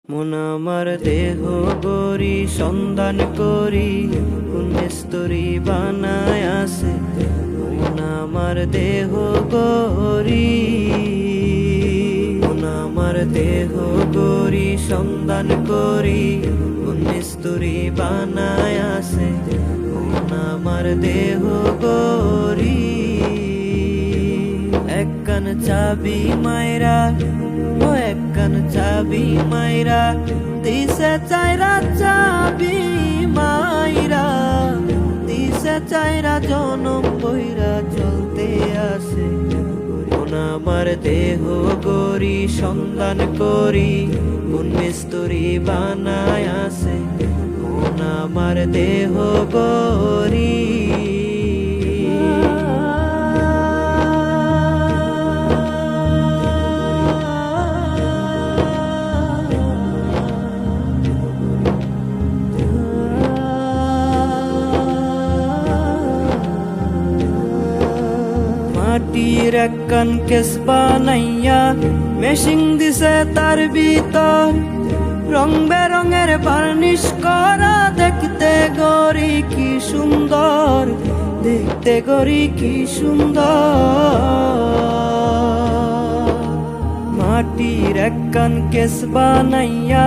মন আমার দেহ গরি সন্ধান করি কোন স্তরি বানায় আছে। মন আমার দেহ গরি, মন আমার দেহ গরি সন্ধান করি কোন স্তরি বানায় আছে। মন আমার দেহ গরি একখান চাবি মাইরা, ও একখান চাবি মাইরা দিছে চাইরা চাবি মাইরা দিছে চাইরা জনম বইরা চলতে আসে। মন আমার দেহ গরি সন্ধান করি কোন মিস্তুরি বানায় আছে। মন আমার দেহ গরি মাটির একখান কেস বানাইয়া মেশিন দিছে তার ভিতর, রং বেরঙের বার্নিশ করা দেখতে গরি কি সুন্দর, দেখতে গরি কি সুন্দর। মাটির একখান কেস বানাইয়া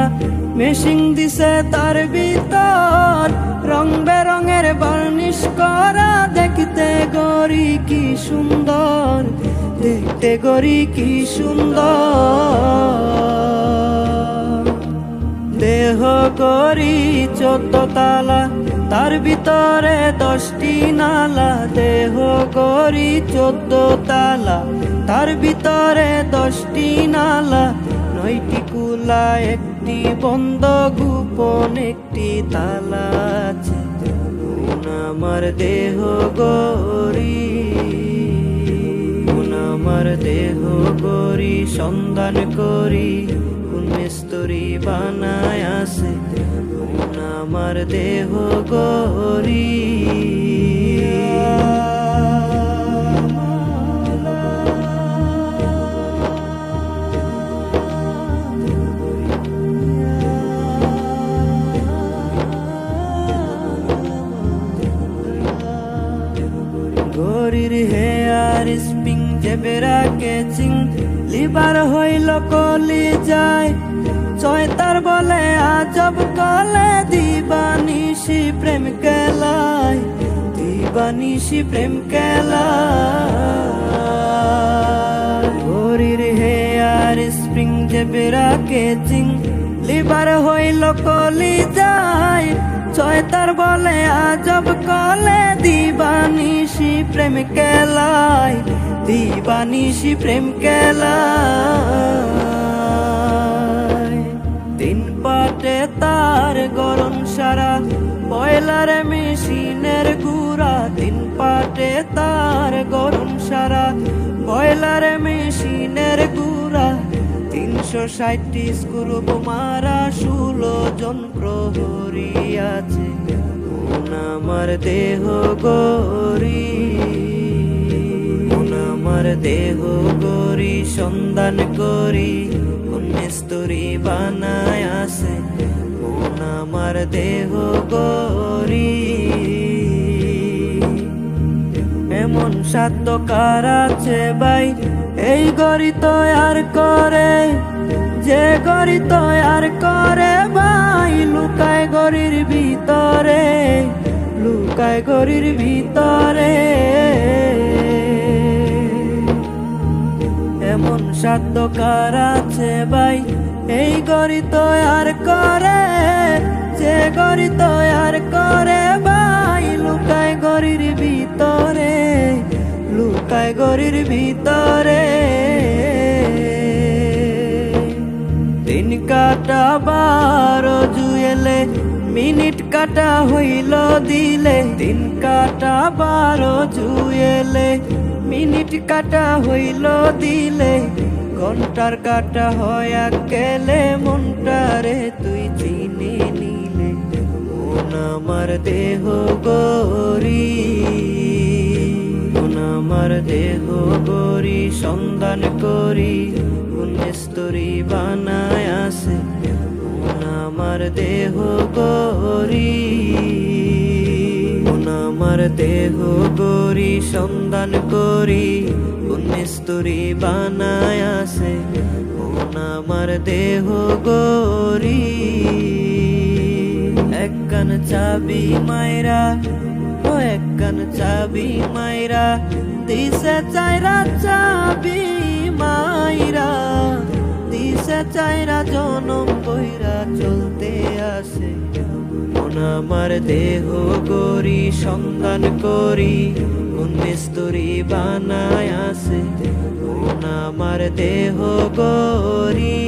মেশিন দিছে তার ভিতর, রং বেরঙের বার্নিশ করা দেখতে গরি কি সুন্দর, দেখতে গরি কি সুন্দর। দেহ গরি 14 তালা তার ভিতরে 10টি নালা, দেহ গরি 14 তালা তার ভিতরে 10টি নালা, 9টি কুলা একটি বন্ধ গোপন একটি তালা আছে। মন আমার দেহ গরি, মন আমার দেহ গরি সন্ধান করি কোন মিস্তুরি বানায় আছে। মন আমার দেহ গরি গরির হেয়ার স্প্রিং জেবেরা কেচিং লিবার হইল কলি যায়, চয়তার বলে আজব কলে দিবানিশি প্রেম কেলায়, দিবানিশি প্রেম কেলায়। গরির হেয়ার স্প্রিং জেবেরা কেচিং লিবার হইল কলি যায়, চয়তার বলে আজব কলে দিবানিশি প্রেম কেলায়, দিবানিশি প্রেম কেলায়। 3 পাটে তার গরম সারা বয়লার মেশিনের গুড়া, 3 পাটে তার গরম সারা বয়লার মেশিনের গুড়া, 360টি স্ক্রু মারা 16 জন প্রহরী আছে। মন আমার দেহ গরি, মন আমার দেহ গরি সন্ধান করি কোন মিস্তুরি বানায় আছে। মন আমার দেহ গরি এমন সাধ্য কার আছে ভাই এই গরি তৈয়ার করে, যে গরি তৈয়ার করে ভাই লুকায় গরির ভিতরে, লুকায় গরির ভিতরে। এমন সাধ্য কার আছে ভাই এই গরি তৈয়ার করে, যে গরি তৈয়ার করে ভাই লুকায় গরির ভিতরে, লুকায় গরির ভিতরে। দিন কাটা 12 জুয়েলে মিনিট কাটা হইল দিলে, দিন কাটা 12 জুয়েলে মিনিট কাটা হইল দিলে, ঘন্টার কাটা হয়া গেলে মনটারে তুই চিনি নিলে। মন আমার দেহ গরি, মন আমার দেহ গরি সন্ধান করি কোন মিস্তুরি বানায় আছে। আমার দেহ গরি, মন আমার দেহ গরি সন্ধান করি, কোন মিস্তুরি বানায় আছে মন আমার দেহ গরি। একখান চাবি মাইরা, ও একখান চাবি মাইরা দিছে চাইরা চাবি মাইরা, দিছে চাইরা জনম কইরা চলতে আসে মন আমার দেহ গরি সন্ধান করি, কোন মিস্তুরি বানায় আছে মন আমার দেহ গরি।